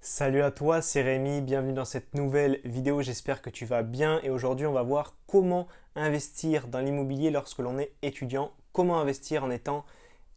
Salut à toi, c'est Rémi, bienvenue dans cette nouvelle vidéo, j'espère que tu vas bien et aujourd'hui on va voir comment investir dans l'immobilier lorsque l'on est étudiant, comment investir en étant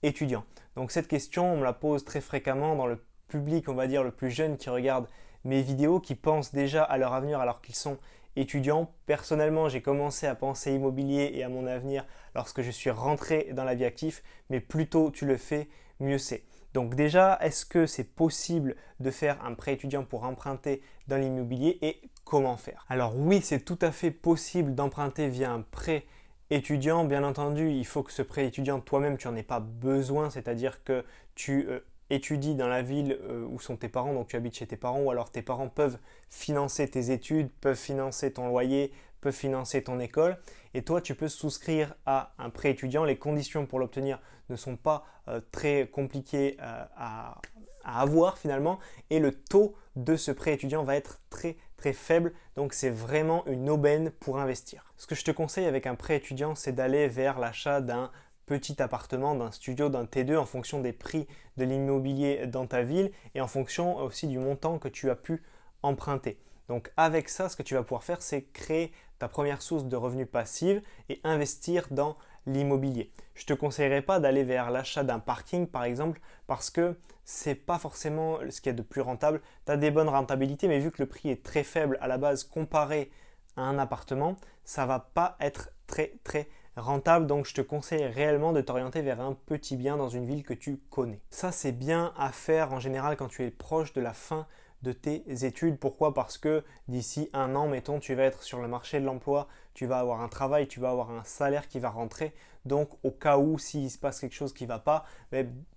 étudiant. Donc cette question, on me la pose très fréquemment dans le public, on va dire le plus jeune qui regarde mes vidéos, qui pense déjà à leur avenir alors qu'ils sont étudiants. Personnellement, j'ai commencé à penser immobilier et à mon avenir lorsque je suis rentré dans la vie active, mais plus tôt tu le fais, mieux c'est. Donc déjà, est-ce que c'est possible de faire un prêt étudiant pour emprunter dans l'immobilier et comment faire? Alors oui, c'est tout à fait possible d'emprunter via un prêt étudiant. Bien entendu, il faut que ce prêt étudiant, toi-même, tu n'en aies pas besoin, c'est-à-dire que tu étudies dans la ville où sont tes parents, donc tu habites chez tes parents, ou alors tes parents peuvent financer tes études, peuvent financer ton loyer, peuvent financer ton école, et toi, tu peux souscrire à un prêt étudiant. Les conditions pour l'obtenir ne sont pas très compliquées à avoir finalement, et le taux de ce prêt étudiant va être très faible, donc c'est vraiment une aubaine pour investir. Ce que je te conseille avec un prêt étudiant, c'est d'aller vers l'achat d'un petit appartement, d'un studio, d'un T2 en fonction des prix de l'immobilier dans ta ville et en fonction aussi du montant que tu as pu emprunter. Donc avec ça, ce que tu vas pouvoir faire, c'est créer ta première source de revenus passifs et investir dans l'immobilier. Je ne te conseillerais pas d'aller vers l'achat d'un parking par exemple parce que c'est pas forcément ce qu'il y a de plus rentable. Tu as des bonnes rentabilités, mais vu que le prix est très faible à la base comparé à un appartement, ça va pas être très rentable. Donc je te conseille réellement de t'orienter vers un petit bien dans une ville que tu connais. Ça c'est bien à faire en général quand tu es proche de la fin de tes études. Pourquoi? Parce que d'ici un an, mettons, tu vas être sur le marché de l'emploi, tu vas avoir un travail, tu vas avoir un salaire qui va rentrer. Donc au cas où s'il se passe quelque chose qui ne va pas,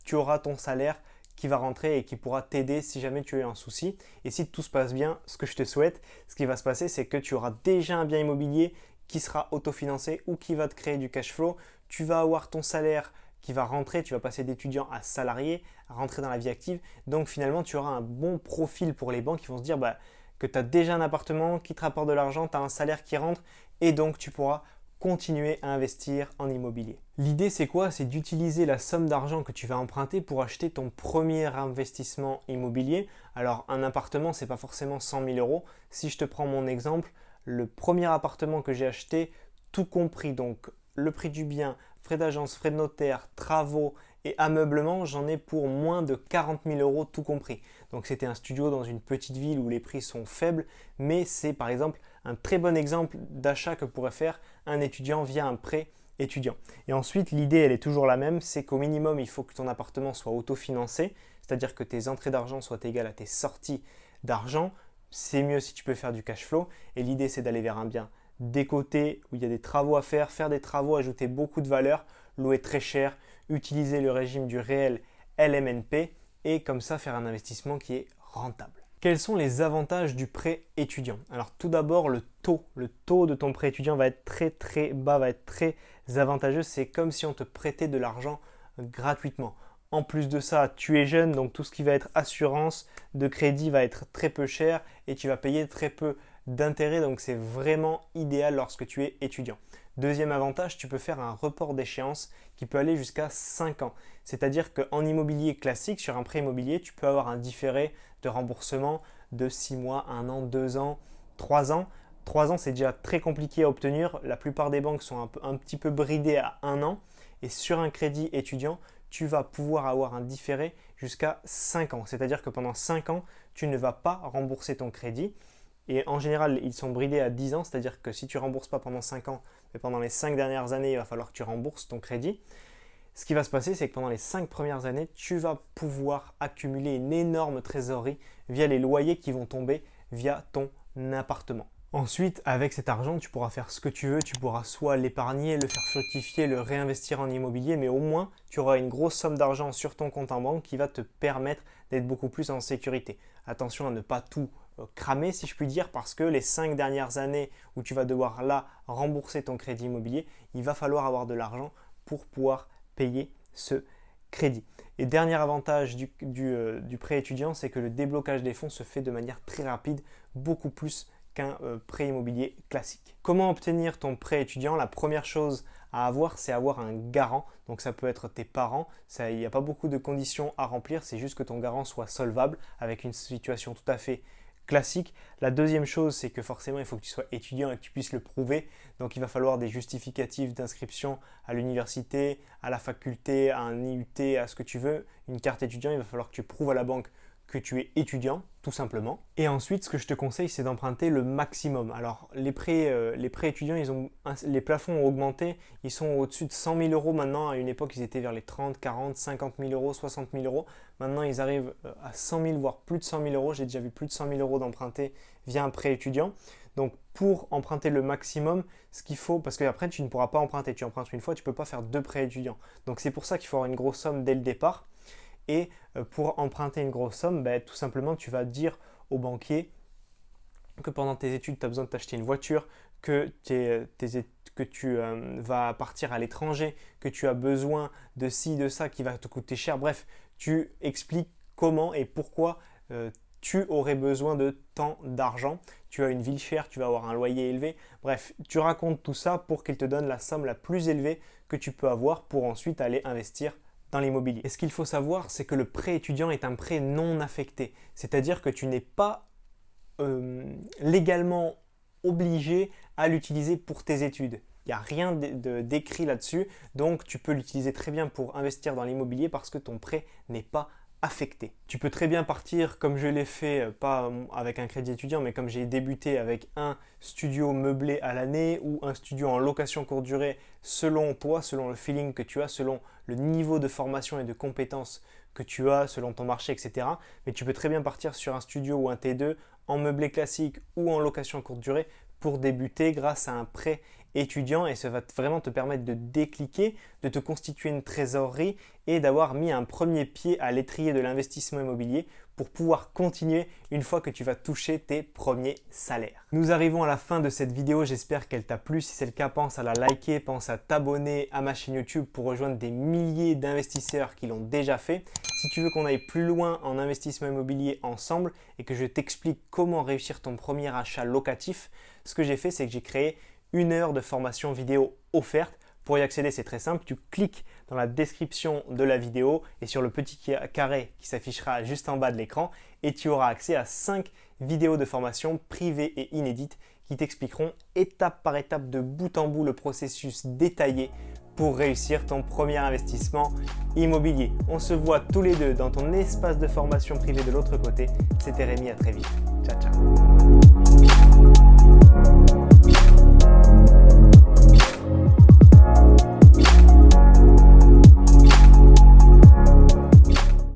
tu auras ton salaire qui va rentrer et qui pourra t'aider si jamais tu as un souci. Et si tout se passe bien, ce que je te souhaite, ce qui va se passer, c'est que tu auras déjà un bien immobilier qui sera autofinancé ou qui va te créer du cash flow. Tu vas avoir ton salaire qui va rentrer, tu vas passer d'étudiant à salarié, à rentrer dans la vie active. Donc finalement, tu auras un bon profil pour les banques qui vont se dire que tu as déjà un appartement qui te rapporte de l'argent, tu as un salaire qui rentre et donc tu pourras continuer à investir en immobilier. L'idée c'est quoi? C'est d'utiliser la somme d'argent que tu vas emprunter pour acheter ton premier investissement immobilier. Alors un appartement, c'est pas forcément 100 000 euros. Si je te prends mon exemple, le premier appartement que j'ai acheté, tout compris, donc le prix du bien, frais d'agence, frais de notaire, travaux et ameublement, j'en ai pour moins de 40 000 euros tout compris. Donc c'était un studio dans une petite ville où les prix sont faibles, mais c'est par exemple un très bon exemple d'achat que pourrait faire un étudiant via un prêt étudiant. Et ensuite, l'idée, elle est toujours la même, c'est qu'au minimum, il faut que ton appartement soit autofinancé, c'est-à-dire que tes entrées d'argent soient égales à tes sorties d'argent. C'est mieux si tu peux faire du cash flow. Et l'idée, c'est d'aller vers un bien décoté où il y a des travaux à faire des travaux, ajouter beaucoup de valeur, louer très cher, utiliser le régime du réel LMNP et comme ça faire un investissement qui est rentable. Quels sont les avantages du prêt étudiant? Alors tout d'abord le taux. Le taux de ton prêt étudiant va être très bas, va être très avantageux. C'est comme si on te prêtait de l'argent gratuitement. En plus de ça, tu es jeune, donc tout ce qui va être assurance de crédit va être très peu cher et tu vas payer très peu d'intérêt, donc c'est vraiment idéal lorsque tu es étudiant. Deuxième avantage, tu peux faire un report d'échéance qui peut aller jusqu'à 5 ans. C'est-à-dire qu'en immobilier classique, sur un prêt immobilier, tu peux avoir un différé de remboursement de 6 mois, 1 an, 2 ans, 3 ans. 3 ans, c'est déjà très compliqué à obtenir. La plupart des banques sont un petit peu bridées à 1 an. Et sur un crédit étudiant, tu vas pouvoir avoir un différé jusqu'à 5 ans. C'est-à-dire que pendant 5 ans, tu ne vas pas rembourser ton crédit. Et en général, ils sont bridés à 10 ans, c'est-à-dire que si tu ne rembourses pas pendant 5 ans, mais pendant les 5 dernières années, il va falloir que tu rembourses ton crédit. Ce qui va se passer, c'est que pendant les 5 premières années, tu vas pouvoir accumuler une énorme trésorerie via les loyers qui vont tomber via ton appartement. Ensuite, avec cet argent, tu pourras faire ce que tu veux, tu pourras soit l'épargner, le faire fructifier, le réinvestir en immobilier, mais au moins, tu auras une grosse somme d'argent sur ton compte en banque qui va te permettre d'être beaucoup plus en sécurité. Attention à ne pas tout cramer, si je puis dire, parce que les 5 dernières années où tu vas devoir là rembourser ton crédit immobilier, il va falloir avoir de l'argent pour pouvoir payer ce crédit. Et dernier avantage du prêt étudiant, c'est que le déblocage des fonds se fait de manière très rapide, beaucoup plus qu'un prêt immobilier classique. Comment obtenir ton prêt étudiant? La première chose à avoir, c'est avoir un garant. Donc ça peut être tes parents, il n'y a pas beaucoup de conditions à remplir, c'est juste que ton garant soit solvable avec une situation tout à fait classique. La deuxième chose, c'est que forcément, il faut que tu sois étudiant et que tu puisses le prouver. Donc, il va falloir des justificatifs d'inscription à l'université, à la faculté, à un IUT, à ce que tu veux. Une carte étudiant, il va falloir que tu prouves à la banque que tu es étudiant, tout simplement. Et ensuite, ce que je te conseille, c'est d'emprunter le maximum. Alors, les prêts étudiants, les plafonds ont augmenté. Ils sont au-dessus de 100 000 euros maintenant. À une époque, ils étaient vers les 30, 40, 50 000 euros, 60 000 euros. Maintenant, ils arrivent à 100 000, voire plus de 100 000 euros. J'ai déjà vu plus de 100 000 euros d'emprunter via un prêt étudiant. Donc, pour emprunter le maximum, ce qu'il faut, parce qu'après, tu ne pourras pas emprunter. Tu empruntes une fois, tu ne peux pas faire deux prêts étudiants. Donc, c'est pour ça qu'il faut avoir une grosse somme dès le départ. Et pour emprunter une grosse somme, tout simplement, tu vas dire au banquier que pendant tes études, tu as besoin de t'acheter une voiture, que tu vas partir à l'étranger, que tu as besoin de ci, de ça qui va te coûter cher. Bref, tu expliques comment et pourquoi tu aurais besoin de tant d'argent. Tu as une ville chère, tu vas avoir un loyer élevé. Bref, tu racontes tout ça pour qu'il te donne la somme la plus élevée que tu peux avoir pour ensuite aller investir dans l'immobilier. Et ce qu'il faut savoir, c'est que le prêt étudiant est un prêt non affecté. C'est-à-dire que tu n'es pas légalement obligé à l'utiliser pour tes études. Il n'y a rien d'écrit là-dessus, donc tu peux l'utiliser très bien pour investir dans l'immobilier parce que ton prêt n'est pas affecté. Tu peux très bien partir comme je l'ai fait, pas avec un crédit étudiant, mais comme j'ai débuté avec un studio meublé à l'année ou un studio en location courte durée selon toi, selon le feeling que tu as, selon le niveau de formation et de compétences que tu as, selon ton marché, etc. Mais tu peux très bien partir sur un studio ou un T2 en meublé classique ou en location courte durée pour débuter grâce à un prêt étudiant et ça va vraiment te permettre de décliquer, de te constituer une trésorerie et d'avoir mis un premier pied à l'étrier de l'investissement immobilier pour pouvoir continuer une fois que tu vas toucher tes premiers salaires. Nous arrivons à la fin de cette vidéo, j'espère qu'elle t'a plu. Si c'est le cas, pense à la liker, pense à t'abonner à ma chaîne YouTube pour rejoindre des milliers d'investisseurs qui l'ont déjà fait. Si tu veux qu'on aille plus loin en investissement immobilier ensemble et que je t'explique comment réussir ton premier achat locatif, ce que j'ai fait, c'est que j'ai créé 1 heure de formation vidéo offerte. Pour y accéder, c'est très simple. Tu cliques dans la description de la vidéo et sur le petit carré qui s'affichera juste en bas de l'écran et tu auras accès à 5 vidéos de formation privées et inédites qui t'expliqueront étape par étape de bout en bout le processus détaillé pour réussir ton premier investissement immobilier. On se voit tous les deux dans ton espace de formation privé de l'autre côté. C'était Rémi, à très vite. Ciao, ciao.